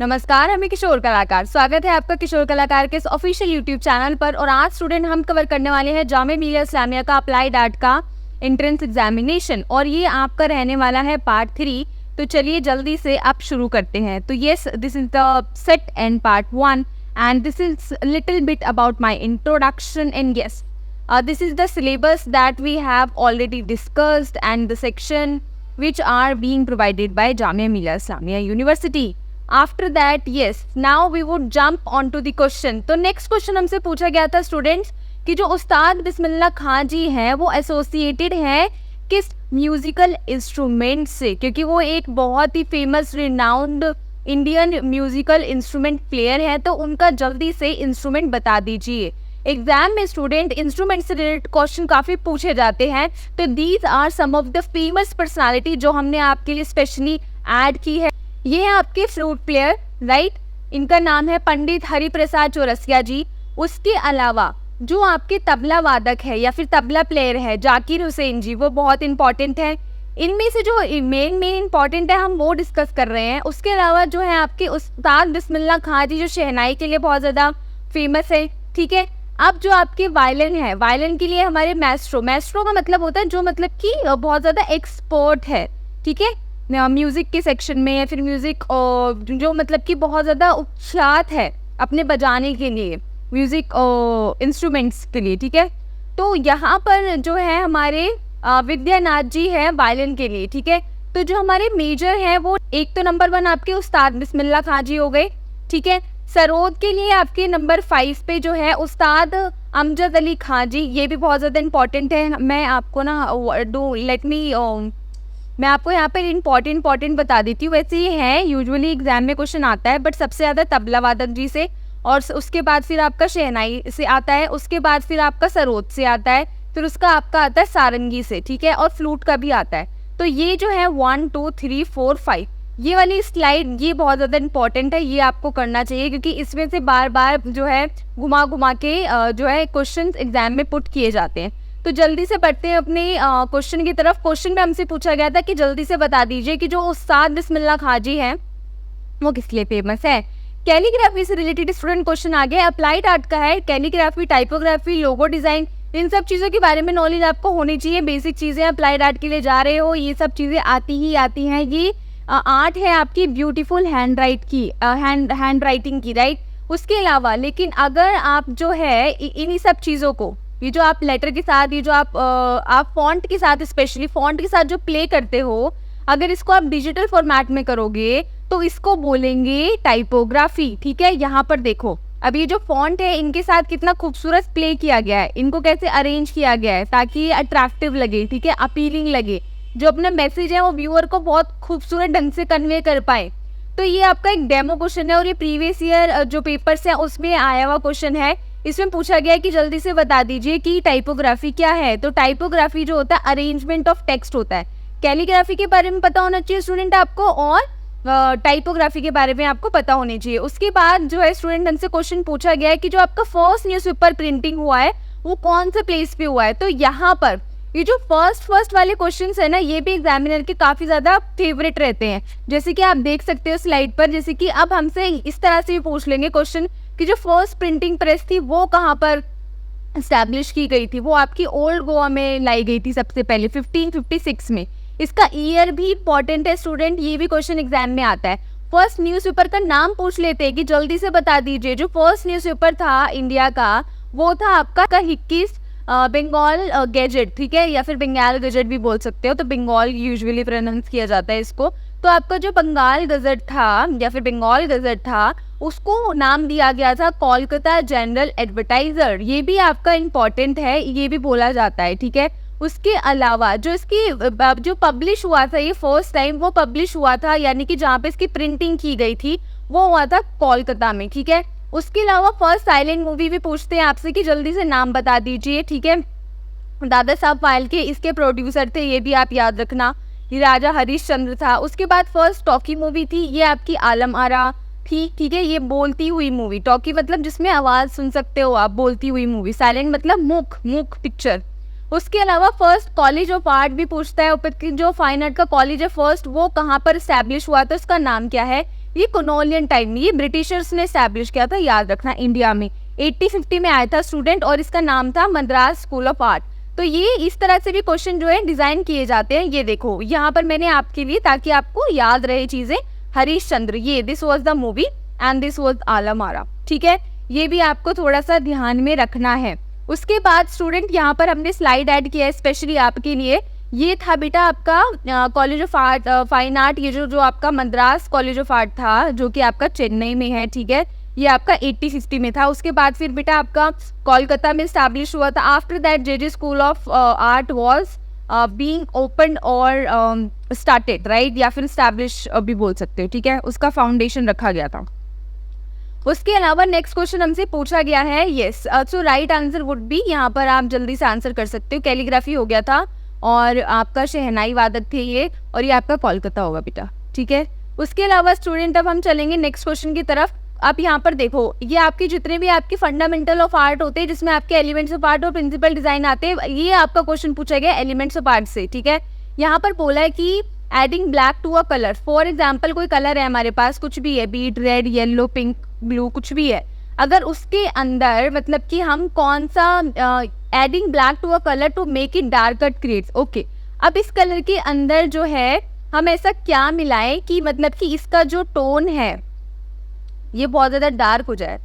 नमस्कार, हमें किशोर कलाकार। स्वागत है आपका किशोर कलाकार के इस ऑफिशियल यूट्यूब चैनल पर। और आज स्टूडेंट हम कवर करने वाले हैं जामिया मिलिया इस्लामिया का अप्लाइड आर्ट का एंट्रेंस एग्जामिनेशन, और ये आपका रहने वाला है पार्ट 3। तो चलिए जल्दी से आप शुरू करते हैं। तो yes, this is the set and part 1 and this is little bit about my introduction, and yes, this is the syllabus that we have already discussed and the section which are being provided by Jamia Millia Islamia University. After that, yes, now we would jump on to the question. तो next question हमसे पूछा गया था students कि जो उस्ताद बिस्मिल्लाह खां जी हैं वो associated हैं किस म्यूजिकल इंस्ट्रूमेंट से, क्योंकि वो एक बहुत ही famous renowned Indian musical instrument player है। तो उनका जल्दी से इंस्ट्रूमेंट बता दीजिए। एग्जाम में स्टूडेंट इंस्ट्रूमेंट से रिलेटेड क्वेश्चन काफ़ी पूछे जाते हैं। तो these are some of the famous personality जो हमने आपके लिए स्पेशली ऐड की है। ये है आपके फ्लूट प्लेयर, राइट। इनका नाम है पंडित हरिप्रसाद चौरसिया जी। उसके अलावा जो आपके तबला वादक है या फिर तबला प्लेयर है जाकिर हुसैन जी, वो बहुत इंपॉर्टेंट है। इनमें से जो मेन इंपॉर्टेंट है हम वो डिस्कस कर रहे हैं। उसके अलावा जो है आपके उस्ताद बिस्मिल्लाह खां जी जो शहनाई के लिए बहुत ज़्यादा फेमस है, ठीक है। अब जो आपके वायलिन है, वायलिन के लिए हमारे मैस्ट्रो का मतलब होता है जो मतलब कि बहुत ज़्यादा एक्सपर्ट है, ठीक है, म्यूज़िक के सेक्शन में, या फिर म्यूज़िक जो मतलब कि बहुत ज़्यादा उच्चात है अपने बजाने के लिए, म्यूज़िक इंस्ट्रूमेंट्स के लिए, ठीक है। तो यहाँ पर जो है हमारे विद्यानाथ जी है वायलिन के लिए, ठीक है। तो जो हमारे मेजर हैं वो एक तो नंबर 1 आपके उस्ताद बिस्मिल्लाह खां जी हो गए, ठीक है। सरोद के लिए आपके नंबर 5 पे जो है उस्ताद अमजद अली खां जी, ये भी बहुत ज़्यादा इंपॉर्टेंट है। मैं आपको मैं आपको यहाँ पर इम्पॉर्टेंट बता देती हूँ। वैसे ये है यूजुअली एग्जाम में क्वेश्चन आता है, बट सबसे ज़्यादा तबला वादक जी से, और उसके बाद फिर आपका शहनाई से आता है, उसके बाद फिर आपका सरोद से आता है, फिर उसका आपका आता है सारंगी से, ठीक है, और फ्लूट का भी आता है। तो ये जो है 1 2 3 4 5 ये वाली स्लाइड ये बहुत ज़्यादा इंपॉर्टेंट है, ये आपको करना चाहिए, क्योंकि इसमें से बार बार जो है घुमा के जो है क्वेश्चन एग्जाम में पुट किए जाते हैं। तो जल्दी से बढ़ते हैं अपने क्वेश्चन की तरफ। क्वेश्चन में हमसे पूछा गया था कि जल्दी से बता दीजिए कि जो उस्ताद बिस्मिल्लाह खां जी हैं वो किस लिए फेमस है। कैलीग्राफी से रिलेटेड स्टूडेंट क्वेश्चन आ गया, अप्लाइड आर्ट का है। कैलीग्राफी, टाइपोग्राफी, लोगो डिज़ाइन, इन सब चीज़ों के बारे में नॉलेज आपको होनी चाहिए। बेसिक चीज़ें, अप्लाइड आर्ट के लिए जा रहे हो, ये सब चीज़ें आती हैं। ये आर्ट है आपकी ब्यूटीफुल हैंड राइटिंग की, राइट। उसके अलावा लेकिन अगर आप जो है इन सब चीज़ों को, ये जो आप लेटर के साथ, ये जो आप फॉन्ट के साथ, स्पेशली फॉन्ट के साथ जो प्ले करते हो, अगर इसको आप डिजिटल फॉर्मेट में करोगे तो इसको बोलेंगे टाइपोग्राफी, ठीक है। यहाँ पर देखो, अब ये जो फॉन्ट है इनके साथ कितना खूबसूरत प्ले किया गया है, इनको कैसे अरेंज किया गया है ताकि ये अट्रैक्टिव लगे, ठीक है, अपीलिंग लगे, जो अपना मैसेज है वो व्यूअर को बहुत खूबसूरत ढंग से कन्वे कर पाए। तो ये आपका एक डेमो क्वेश्चन है, और ये प्रीवियस ईयर जो पेपर्स हैं उसमें आया हुआ क्वेश्चन है। इसमें पूछा गया है कि जल्दी से बता दीजिए कि टाइपोग्राफी क्या है। तो टाइपोग्राफी जो होता है अरेंजमेंट ऑफ टेक्स्ट होता है। कैलीग्राफी के बारे में पता होना चाहिए स्टूडेंट आपको, और टाइपोग्राफी के बारे में आपको पता होनी चाहिए। उसके बाद जो है स्टूडेंट हमसे क्वेश्चन पूछा गया है कि जो आपका फर्स्ट न्यूज़पेपर प्रिंटिंग हुआ है वो कौन से प्लेस पे हुआ है। तो यहाँ पर ये जो फर्स्ट वाले क्वेश्चंस है ना, ये भी एग्जामिनर के काफ़ी ज़्यादा फेवरेट रहते हैं। जैसे कि आप देख सकते हो स्लाइड पर, जैसे कि अब हमसे इस तरह से भी पूछ लेंगे क्वेश्चन कि जो फर्स्ट प्रिंटिंग प्रेस थी वो कहाँ पर इस्टेब्लिश की गई थी। वो आपकी ओल्ड गोवा में लाई गई थी सबसे पहले 1556 में। इसका ईयर भी इंपॉर्टेंट है स्टूडेंट, ये भी क्वेश्चन एग्जाम में आता है। फर्स्ट न्यूज़पेपर का नाम पूछ लेते हैं कि जल्दी से बता दीजिए। जो फर्स्ट न्यूज़पेपर था इंडिया का वो था आपका हिक्कीज बंगाल गैजेट, ठीक है, या फिर बंगाल गजट भी बोल सकते हो। तो बंगाल यूजुअली प्रोनाउंस किया जाता है इसको। तो आपका जो बंगाल गजट था या फिर बंगाल गजट था उसको नाम दिया गया था कोलकाता जनरल एडवर्टाइजर। ये भी आपका इम्पॉर्टेंट है, ये भी बोला जाता है, ठीक है। उसके अलावा जो इसकी जो पब्लिश हुआ था, ये फर्स्ट टाइम वो पब्लिश हुआ था, यानी कि जहाँ पे इसकी प्रिंटिंग की गई थी वो हुआ था कोलकाता में, ठीक है। उसके अलावा फर्स्ट साइलेंट मूवी भी पूछते हैं आपसे कि जल्दी से नाम बता दीजिए, ठीक है। दादा साहब फाल्के इसके प्रोड्यूसर थे, ये भी आप याद रखना। ये राजा हरिश्चंद्र था। उसके बाद फर्स्ट टॉकी मूवी थी, ये आपकी आलम आरा थी, ठीक है। ये बोलती हुई मूवी, टॉकी मतलब जिसमें आवाज़ सुन सकते हो आप, बोलती हुई मूवी। साइलेंट मतलब मूक पिक्चर। उसके अलावा फर्स्ट कॉलेज ऑफ आर्ट भी पूछता है, जो फाइन आर्ट का कॉलेज है फर्स्ट वो कहाँ पर इस्टेब्लिश हुआ था, उसका नाम क्या है। ये कॉलोनियल टाइम में, ये ब्रिटिशर्स ने एस्टैब्लिश किया था, याद रखना, इंडिया में 8050 में आया था स्टूडेंट, और इसका नाम था मद्रास स्कूल ऑफ आर्ट। तो ये इस तरह से भी क्वेश्चन जो है डिजाइन किए जाते हैं। ये देखो यहाँ पर मैंने आपके लिए, ताकि आपको याद रहे चीजें, हरीश चंद्र, ये this was the movie and this was Alam Ara, ठीक है, ये भी आपको थोड़ा सा ध्यान में रखना है। उसके बाद स्टूडेंट यहाँ पर हमने स्लाइड ऐड किया है स्पेशली आपके लिए। ये था बेटा आपका college of art fine art, ये जो आपका मद्रास कॉलेज ऑफ आर्ट था, जो कि आपका चेन्नई में है, ठीक है, ये आपका 8050 में था। उसके बाद फिर बेटा आपका कोलकाता में स्टैब्लिश हुआ था। After that JJ school of art was being open और स्टार्टेड, राइट, या फिर स्टैब्लिश भी बोल सकते हो, ठीक है, उसका फाउंडेशन रखा गया था। उसके अलावा नेक्स्ट क्वेश्चन हमसे पूछा गया है, yes, so right answer would be, यहाँ पर आप जल्दी से आंसर कर सकते हो, कैलीग्राफी हो गया था और आपका शहनाई वादक थे ये, और ये आपका कोलकाता होगा बेटा, ठीक है। उसके अलावा स्टूडेंट अब हम चलेंगे नेक्स्ट क्वेश्चन की तरफ। आप यहाँ पर देखो, ये आपके जितने भी आपके फंडामेंटल ऑफ आर्ट होते हैं, जिसमें आपके एलिमेंट्स ऑफ आर्ट और प्रिंसिपल डिजाइन आते हैं, ये आपका क्वेश्चन पूछा गया एलिमेंट्स ऑफ आर्ट से, ठीक है। यहाँ पर बोला है कि adding black to a colour, for example कोई कलर है हमारे पास, कुछ भी है, beet red, yellow, pink, blue, कुछ भी है, अगर उसके अंदर मतलब कि हम कौन सा adding black to a colour to make it darker creates, okay, अब इस कलर के अंदर जो है हम ऐसा क्या मिलाएं कि मतलब कि इसका जो टोन है ये बहुत ज्यादा डार्क हो जाए।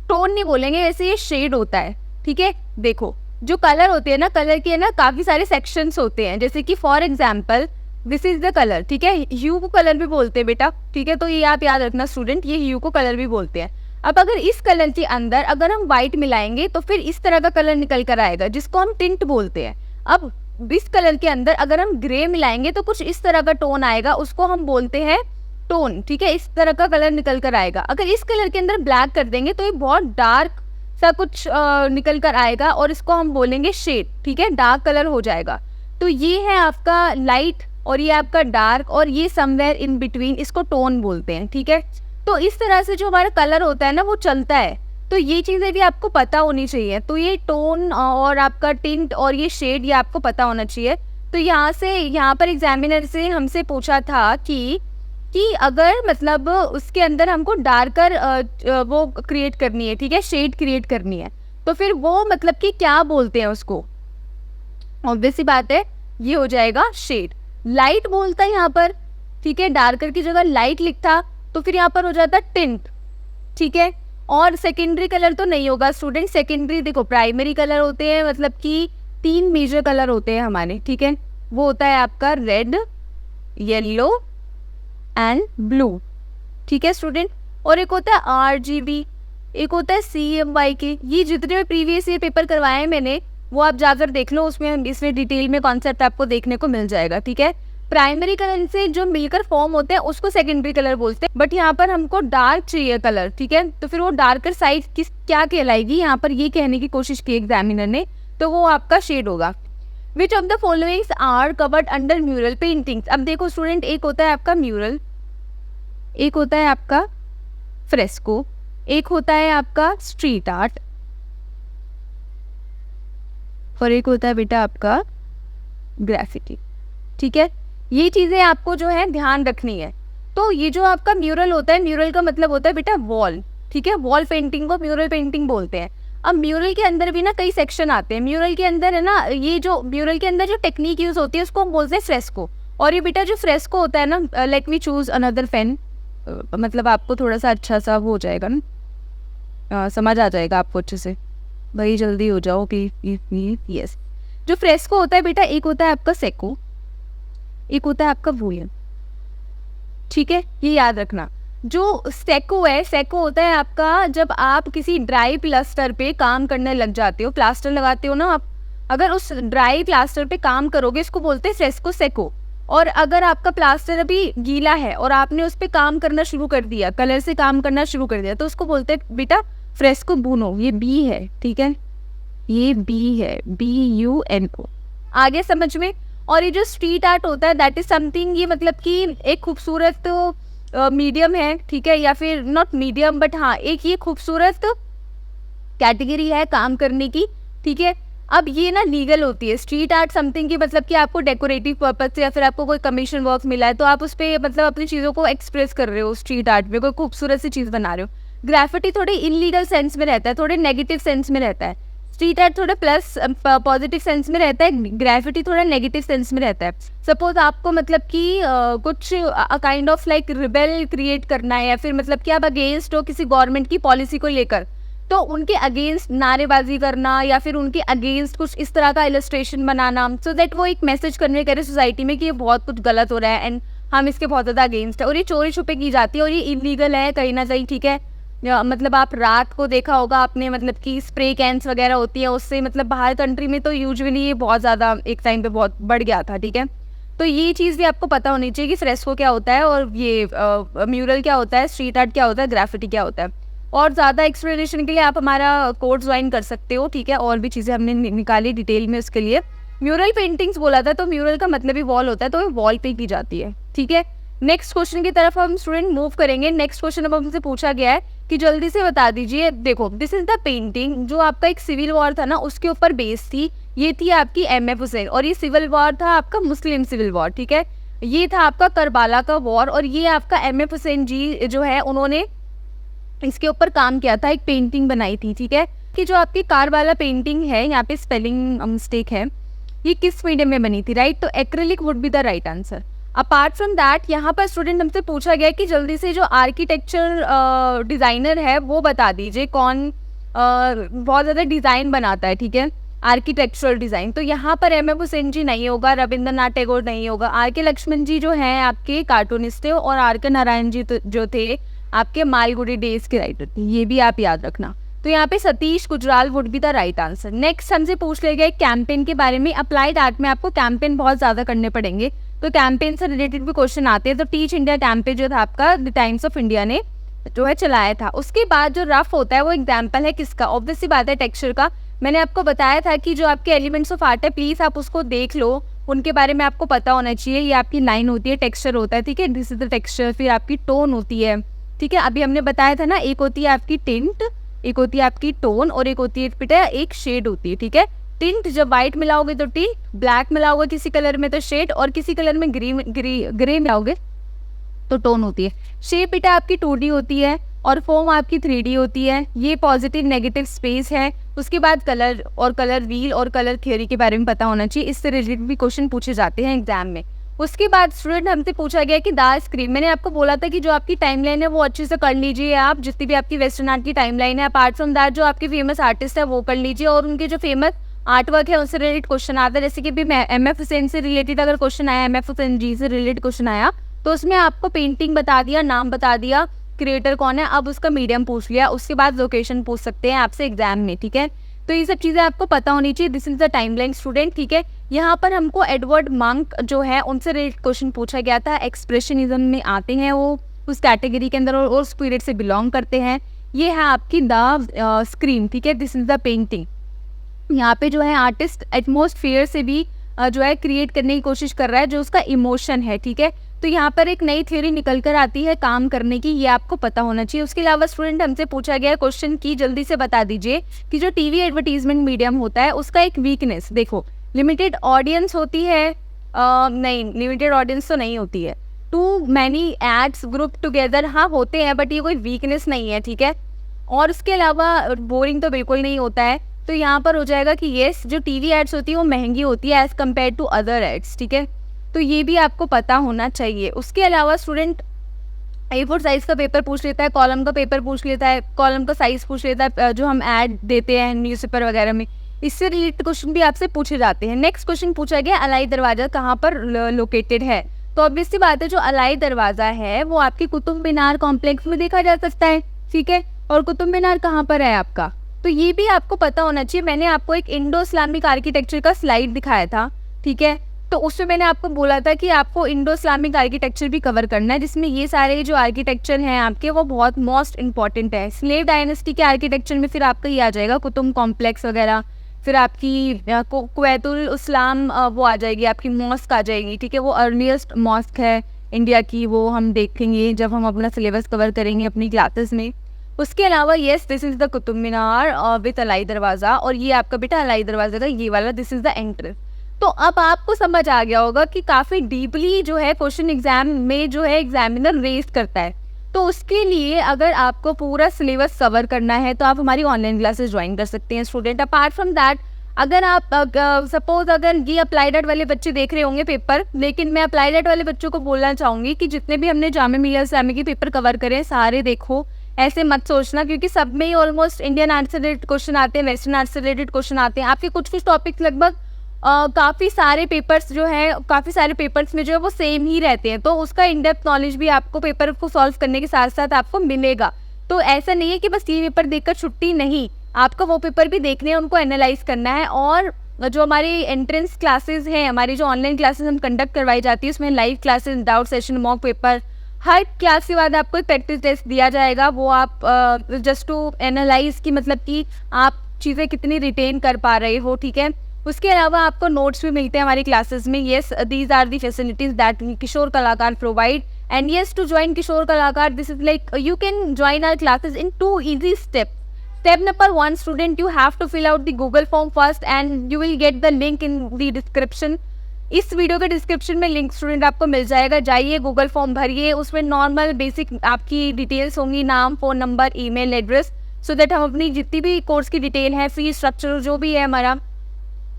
टोन नहीं बोलेंगे, वैसे ये शेड होता है, ठीक है। देखो जो कलर होते हैं ना, कलर के ना काफी सारे सेक्शंस होते हैं, जैसे कि for example this is the colour, ठीक है, ह्यू को कलर भी बोलते हैं बेटा, ठीक है, तो ये आप याद रखना स्टूडेंट, ये ह्यू को कलर भी बोलते हैं। अब अगर इस कलर के अंदर अगर हम व्हाइट मिलाएंगे तो फिर इस तरह का कलर निकल कर आएगा, जिसको हम टिंट बोलते हैं। अब इस कलर के अंदर अगर हम ग्रे मिलाएंगे तो कुछ इस तरह का टोन आएगा, उसको हम बोलते हैं टोन, ठीक है, इस तरह का कलर निकल कर आएगा। अगर इस कलर के अंदर ब्लैक कर देंगे तो ये बहुत डार्क सा कुछ निकल कर आएगा, और इसको हम बोलेंगे शेड, ठीक है, डार्क कलर हो जाएगा। तो ये है आपका लाइट और ये आपका डार्क, और ये समवेयर इन बिटवीन, इसको टोन बोलते हैं, ठीक है। तो इस तरह से जो हमारा कलर होता है ना वो चलता है, तो ये चीज़ें भी आपको पता होनी चाहिए। तो ये टोन और आपका टिंट और ये शेड, ये आपको पता होना चाहिए। तो यहाँ पर एग्जामिनर से हमसे पूछा था कि अगर मतलब उसके अंदर हमको डार्कर वो क्रिएट करनी है, ठीक है, शेड क्रिएट करनी है, तो फिर वो मतलब कि क्या बोलते हैं उसको, ऑब्वियस सी बात है ये हो जाएगा शेड। लाइट बोलता है यहाँ पर, ठीक है, डार्कर की जगह लाइट लिखता तो फिर यहाँ पर हो जाता टिंट, ठीक है। और सेकेंडरी कलर तो नहीं होगा स्टूडेंट, सेकेंडरी देखो प्राइमरी कलर होते हैं, मतलब कि 3 मेजर कलर होते हैं हमारे, ठीक है, वो होता है आपका रेड, येलो एंड ब्लू, ठीक है स्टूडेंट, और एक होता है RGB, एक होता है CMYK। ये जितने भी प्रीवियस ईयर पेपर करवाए हैं मैंने वो आप जाकर देख लो, उसमें इसमें डिटेल में कॉन्सेप्ट आपको देखने को मिल जाएगा, ठीक है। प्राइमरी कलर से जो मिलकर फॉर्म होते हैं उसको सेकेंडरी कलर बोलते हैं, बट यहाँ पर हमको डार्क चाहिए कलर, ठीक है, तो फिर वो डार्कर साइड क्या कहलाएगी, यहाँ पर ये कहने की कोशिश की एग्जामिनर ने, तो वो आपका शेड होगा। Which of the followings are covered under mural paintings. अब देखो स्टूडेंट, एक होता है आपका म्यूरल, एक होता है आपका फ्रेस्को, एक होता है आपका स्ट्रीट आर्ट, और एक होता है बेटा आपका ग्राफिटी, ठीक है। ये चीजें आपको जो है ध्यान रखनी है। तो ये जो आपका म्यूरल होता है, म्यूरल का मतलब होता है बेटा वॉल, ठीक है, वॉल पेंटिंग को म्यूरल पेंटिंग बोलते हैं। अब म्यूरल के अंदर भी ना कई सेक्शन आते हैं, म्यूरल के अंदर है ना, ये जो म्यूरल के अंदर जो टेक्निक यूज होती है उसको हम बोलते हैं फ्रेस्को। और ये बेटा जो फ्रेस्को होता है ना, let me choose another pen, मतलब आपको थोड़ा सा अच्छा सा वो हो जाएगा ना, समझ आ जाएगा आपको अच्छे से, भाई जल्दी हो जाओ प्लीज। यस, जो फ्रेस्को होता है बेटा, एक होता है आपका सेको, एक होता है आपका वूलन, ठीक है, ये याद रखना। जो सेको है, सेको होता है आपका जब आप किसी ड्राई प्लास्टर पे काम करने लग जाते हो, प्लास्टर लगाते हो ना आप, अगर उस ड्राई प्लास्टर पे काम करोगे इसको बोलते हैं फ्रेस्को सेको। और अगर आपका प्लास्टर अभी गीला है और आपने उस पर काम करना शुरू कर दिया, कलर से काम करना शुरू कर दिया, तो उसको बोलते हैं बेटा फ्रेस्को बुनो। ये बी है, ठीक है, ये बी है, BUNO, आगे समझ में। और ये जो स्ट्रीट आर्ट होता है दैट इज समथिंग, ये मतलब कि एक खूबसूरत मीडियम है, ठीक है, या फिर नॉट मीडियम बट हाँ एक ये खूबसूरत कैटेगरी है काम करने की, ठीक है। अब ये ना लीगल होती है। स्ट्रीट आर्ट समथिंग की मतलब कि आपको डेकोरेटिव पर्पज से या फिर आपको कोई कमीशन वर्क मिला है तो आप उस पर मतलब अपनी चीज़ों को एक्सप्रेस कर रहे हो स्ट्रीट आर्ट में, कोई खूबसूरत सी चीज़ बना रहे हो। ग्राफिटी थोड़े इलीगल सेंस में रहता है, थोड़े नेगेटिव सेंस में रहता है। स्ट्रीट आर्ट थोड़ा प्लस पॉजिटिव सेंस में रहता है, ग्राफिटी थोड़ा नेगेटिव सेंस में रहता है। सपोज आपको मतलब कि कुछ kind of like rebel create करना है या फिर मतलब कि आप अगेंस्ट हो किसी गवर्नमेंट की पॉलिसी को लेकर, तो उनके अगेंस्ट नारेबाजी करना या फिर उनके अगेंस्ट कुछ इस तरह का इलस्ट्रेशन बनाना, सो दैट वो एक मैसेज कन्वे करे सोसाइटी में कि ये बहुत कुछ गलत हो रहा है एंड हम इसके बहुत ज़्यादा अगेंस्ट है। और ये चोरी छुपे की जाती है और ये इलीगल है कहीं ना कहीं, ठीक है। मतलब आप रात को देखा होगा आपने मतलब कि स्प्रे कैंस वगैरह होती है उससे, मतलब बाहर कंट्री में तो यूजुअली ये बहुत ज़्यादा एक टाइम पे बहुत बढ़ गया था, ठीक है। तो ये चीज़ भी आपको पता होनी चाहिए कि फ्रेस्को क्या होता है और ये म्यूरल क्या होता है, स्ट्रीट आर्ट क्या होता है, ग्राफिटी क्या होता है। और ज़्यादा एक्सप्लेनेशन के लिए आप हमारा कोर्स ज्वाइन कर सकते हो, ठीक है। और भी चीज़ें हमने निकाली डिटेल में उसके लिए। म्यूरल पेंटिंग्स बोला था तो म्यूरल का मतलब ही वॉल होता है, तो वॉल पे की जाती है, ठीक है। नेक्स्ट क्वेश्चन की तरफ हम स्टूडेंट मूव करेंगे। नेक्स्ट क्वेश्चन अब हमसे पूछा गया है कि जल्दी से बता दीजिए। देखो, दिस इज द पेंटिंग जो आपका एक सिविल वॉर था ना उसके ऊपर बेस थी। ये थी आपकी एमएफ हुसैन और ये सिविल वॉर था आपका मुस्लिम सिविल वॉर, ठीक है। ये था आपका करबाला का वॉर और ये आपका एमएफ हुसैन जी जो है उन्होंने इसके ऊपर काम किया था, एक पेंटिंग बनाई थी, ठीक है। कि जो आपकी कारवाला पेंटिंग है, यहाँ पे स्पेलिंग मिस्टेक है, ये किस मीडियम में बनी थी, राइट। तो acrylic would be the right answer. Apart from that यहाँ पर स्टूडेंट हमसे पूछा गया कि जल्दी से जो आर्किटेक्चर डिज़ाइनर है वो बता दीजिए कौन बहुत ज़्यादा डिज़ाइन बनाता है, ठीक है, आर्किटेक्चरल डिज़ाइन। तो यहाँ पर एमएफ हुसैन जी नहीं होगा, रविंद्रनाथ टैगोर नहीं होगा। आर के लक्ष्मण जी जो हैं आपके कार्टूनिस्ट थे और आर के नारायण जी जो थे आपके मालगुडी डेज के राइटर थे, ये भी आप याद रखना। तो यहाँ पे Satish Gujral would be the right answer. Next हमसे पूछ ले गए कैंपेन के बारे में। अप्लाइड आर्ट में आपको कैंपेन बहुत ज़्यादा करने पड़ेंगे, तो कैंपेन से रिलेटेड भी क्वेश्चन आते हैं। तो टीच इंडिया कैंपेन जो था आपका द टाइम्स ऑफ इंडिया ने जो है चलाया था। उसके बाद जो रफ होता है वो एग्जाम्पल है किसका, ऑब्वियस सी बात है टेक्सचर का। मैंने आपको बताया था कि जो आपके एलिमेंट्स ऑफ आर्ट है प्लीज़ आप उसको देख लो, उनके बारे में आपको पता होना चाहिए। ये आपकी लाइन होती है, टेक्सचर होता है, ठीक है, दिस इज द टेक्सचर। फिर आपकी टोन होती है, ठीक है, अभी हमने बताया था ना, एक होती है आपकी टिंट, एक होती है आपकी टोन और एक होती है बेटा एक शेड होती है, ठीक है। टिंट जब व्हाइट मिलाओगे तो टिंट, ब्लैक मिलाओगे किसी कलर में तो शेड, और किसी कलर में ग्रे मिलाओगे तो टोन होती है। शेप बेटा आपकी 2D होती है और फॉर्म आपकी 3D होती है। ये पॉजिटिव नेगेटिव स्पेस है। उसके बाद कलर और कलर व्हील और कलर थियोरी के बारे में पता होना चाहिए, इससे रिलेटेड भी क्वेश्चन पूछे जाते हैं एग्जाम में। उसके बाद स्टूडेंट हमसे पूछा गया कि द स्क्रीन, मैंने आपको बोला था कि जो आपकी टाइमलाइन है वो अच्छे से कर लीजिए आप, जितनी भी आपकी वेस्टर्न आर्ट की टाइमलाइन है। अपार्ट फ्रॉम दैट जो आपके फेमस आर्टिस्ट है वो कर लीजिए और उनके जो फेमस आर्ट वर्क है उससे रिलेटेड क्वेश्चन आता है। जैसे कि भी एमएफ हुसैन से रिलेटेड अगर क्वेश्चन आया, एमएफ हुसैन जी से रिलेटेड क्वेश्चन आया तो उसमें आपको पेंटिंग बता दिया, नाम बता दिया, क्रिएटर कौन है, अब उसका मीडियम पूछ लिया, उसके बाद लोकेशन पूछ सकते हैं आपसे एग्जाम में, ठीक है। तो ये सब चीज़ें आपको पता होनी चाहिए। This is the timeline student, ठीक है। यहाँ पर हमको एडवर्ड मंक जो है उनसे रिलेटेड क्वेश्चन पूछा गया था। एक्सप्रेशनिज्म में आते हैं वो, उस कैटेगरी के अंदर और उस पीरियड से बिलोंग करते हैं। ये है आपकी द स्क्रीन, ठीक है, दिस इज द पेंटिंग। यहाँ पे जो है आर्टिस्ट एटमॉस्फेयर से भी जो है क्रिएट करने की कोशिश कर रहा है, जो उसका इमोशन है, ठीक है। तो यहाँ पर एक नई थ्योरी निकल कर आती है काम करने की, ये आपको पता होना चाहिए। उसके अलावा स्टूडेंट हमसे पूछा गया क्वेश्चन की जल्दी से बता दीजिए कि जो टीवी एडवर्टीजमेंट मीडियम होता है उसका एक वीकनेस, देखो लिमिटेड ऑडियंस होती है, नहीं लिमिटेड ऑडियंस तो नहीं होती है, too many ads group together, हाँ होते हैं बट ये कोई वीकनेस नहीं है, ठीक है। और उसके अलावा बोरिंग तो बिल्कुल नहीं होता है। तो यहाँ पर हो जाएगा कि येस, जो टीवी एड्स होती है वो महंगी होती है as compare to other ads, ठीक है। तो ये भी आपको पता होना चाहिए। उसके अलावा स्टूडेंट A4 साइज़ का पेपर पूछ लेता है, कॉलम का पेपर पूछ लेता है, कॉलम का साइज़ पूछ लेता है, जो हम ऐड देते हैं न्यूज़पेपर वगैरह में, इससे रिलेटेड क्वेश्चन भी आपसे पूछे जाते हैं। नेक्स्ट क्वेश्चन पूछा गया अलाई दरवाज़ा कहाँ पर लोकेटेड है। तो ऑब्वियस सी बात है जो अलाई दरवाज़ा है वो आपकी कुतुब मीनार कॉम्प्लेक्स में देखा जा सकता है, ठीक है। और कुतुब मीनार कहाँ पर है आपका, तो ये भी आपको पता होना चाहिए। मैंने आपको एक इंडो इस्लामिक आर्किटेक्चर का स्लाइड दिखाया था, ठीक है। तो उसमें मैंने आपको बोला था कि आपको इंडो इस्लामिक आर्किटेक्चर भी कवर करना है, जिसमें ये सारे जो आर्किटेक्चर हैं आपके वो बहुत मोस्ट इंपॉर्टेंट है। स्लेव डायनेस्टी के आर्किटेक्चर में फिर आपका ये आ जाएगा कुतुब कॉम्प्लेक्स वगैरह, फिर आपकी कुवैतुल इस्लाम वो आ जाएगी, आपकी मॉस्क आ जाएगी, ठीक है। वो अर्लीस्ट मॉस्क है इंडिया की, वो हम देखेंगे जब हम अपना सिलेबस कवर करेंगे अपनी क्लासेस में। उसके अलावा yes this is the Qutub Minar with Alai Darwaza, और ये आपका बेटा अलाई दरवाज़ा का ये वाला दिस इज़ द एंट्रेंस। तो अब आपको समझ आ गया होगा कि काफ़ी डीपली जो है क्वेश्चन एग्जाम में जो है एग्जामिनर रेज करता है। तो उसके लिए अगर आपको पूरा सिलेबस कवर करना है तो आप हमारी ऑनलाइन क्लासेस ज्वाइन कर सकते हैं स्टूडेंट। अपार्ट फ्रॉम दैट, अगर आप सपोज अगर ये अप्लाइड वाले बच्चे देख रहे होंगे पेपर, लेकिन मैं अप्लाइड वाले बच्चों को बोलना चाहूँगी कि जितने भी हमने जामिया मिलिया इस्लामिया के पेपर कवर करें सारे देखो, ऐसे मत सोचना, क्योंकि सब में ही ऑलमोस्ट इंडियन आर्ट्स से रिलेटेड क्वेश्चन आते हैं, वेस्टर्न आर्ट्स से रिलेटेड क्वेश्चन आते हैं। आपके कुछ कुछ टॉपिक्स लगभग काफ़ी सारे पेपर्स जो है काफ़ी सारे पेपर्स में जो है वो सेम ही रहते हैं, तो उसका इन डेप्थ नॉलेज भी आपको पेपर को सॉल्व करने के साथ साथ आपको मिलेगा। तो ऐसा नहीं है कि बस ये पेपर देखकर छुट्टी, नहीं, आपको वो पेपर भी देखने हैं, उनको एनालाइज करना है। और जो हमारी एंट्रेंस क्लासेस हैं, हमारी जो ऑनलाइन क्लासेस हम कंडक्ट करवाई जाती है, उसमें live classes, doubt session, mock paper, हर क्लास के बाद आपको एक प्रैक्टिस टेस्ट दिया जाएगा। वो आप जस्ट टू एनालाइज की मतलब कि आप चीज़ें कितनी रिटेन कर पा रहे हो, ठीक है। उसके अलावा आपको नोट्स भी मिलते हैं हमारी क्लासेस में। Yes these are the facilities that Kishore Kalakar provide, and yes to join Kishore Kalakar this is like you can join our classes in 2 easy steps. Step number 1, student, you have to fill out the Google form first and you will get the link in the description. इस video के description में link student आपको मिल जाएगा, जाइए Google form भरिए, उसमें normal basic आपकी details होंगी, नाम, phone number, email address, so that हम अपनी जितनी भी कोर्स की डिटेल है, फीस स्ट्रक्चर जो भी है हमारा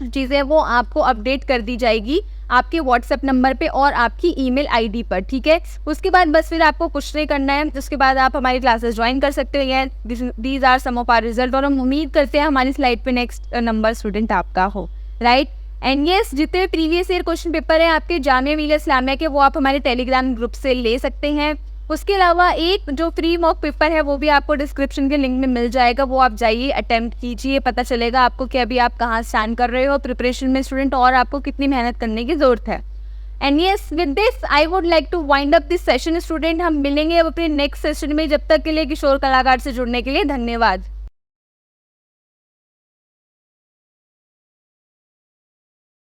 चीज़ें, वो आपको अपडेट कर दी जाएगी आपके व्हाट्सएप नंबर पे और आपकी ईमेल आईडी पर, ठीक है। उसके बाद बस फिर आपको कुछ नहीं करना है, उसके बाद आप हमारी क्लासेस ज्वाइन कर सकते हैं। These are some of our result, और हम उम्मीद करते हैं हमारी स्लाइड पे नेक्स्ट नंबर स्टूडेंट आपका हो, राइट। एंड येस जितने प्रीवियस ईयर क्वेश्चन पेपर हैं आपके जामिया मिलिया इस्लामिया के, वो आप हमारे टेलीग्राम ग्रुप से ले सकते हैं। उसके अलावा एक जो फ्री मॉक पेपर है वो भी आपको डिस्क्रिप्शन के लिंक में मिल जाएगा, वो आप जाइए अटेम्प्ट कीजिए, पता चलेगा आपको कि अभी आप कहाँ स्टैंड कर रहे हो प्रिपरेशन में स्टूडेंट, और आपको कितनी मेहनत करने की ज़रूरत है। And yes with this I would like to wind up this session student. हम मिलेंगे अब अपने नेक्स्ट सेशन में, जब तक के लिए किशोर कलाकार से जुड़ने के लिए धन्यवाद।